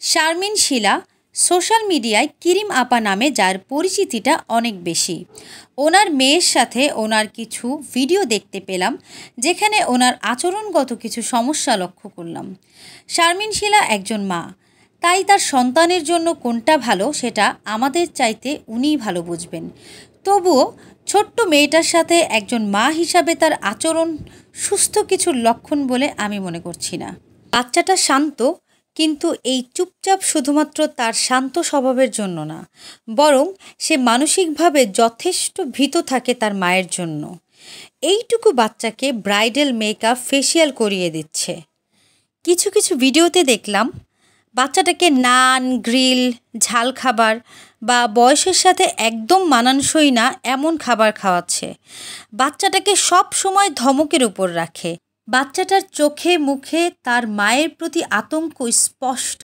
শারমিন শিলা social মিডিয়ায় কিরিম আপা নামে যার পরিচিতিটা অনেক বেশি। ওনার মেয়ের সাথে ওনার কিছু ভিডিও দেখতে পেলাম, যেখানে ওনার আচরণগত কিছু সমস্যা লক্ষ্য করলাম। শারমিন শিলা একজন মা, তাই তার সন্তানের জন্য কোনটা ভালো সেটা আমাদের চাইতে উনিই ভালো বুঝবেন। তবুও ছোট্ট মেয়েটার সাথে একজন মা হিসাবে তার আচরণ সুস্থ কিছুর লক্ষণ বলে আমি মনে করছি না। বাচ্চাটা শান্ত, কিন্তু এই চুপচাপ শুধুমাত্র তার শান্ত স্বভাবের জন্য না, বরং সে মানসিকভাবে যথেষ্ট ভীত থাকে তার মায়ের জন্য। এইটুকু বাচ্চাকে ব্রাইডাল মেকআপ ফেসিয়াল করিয়ে দিচ্ছে। কিছু কিছু ভিডিওতে দেখলাম বাচ্চাটাকে নান, গ্রিল, ঝাল খাবার বা বয়সের সাথে একদম মানানসই না এমন খাবার খাওয়াচ্ছে। বাচ্চাটাকে সব সময় ধমকের উপর রাখে। বাচ্চাটার চোখে মুখে তার মায়ের প্রতি আতঙ্ক স্পষ্ট।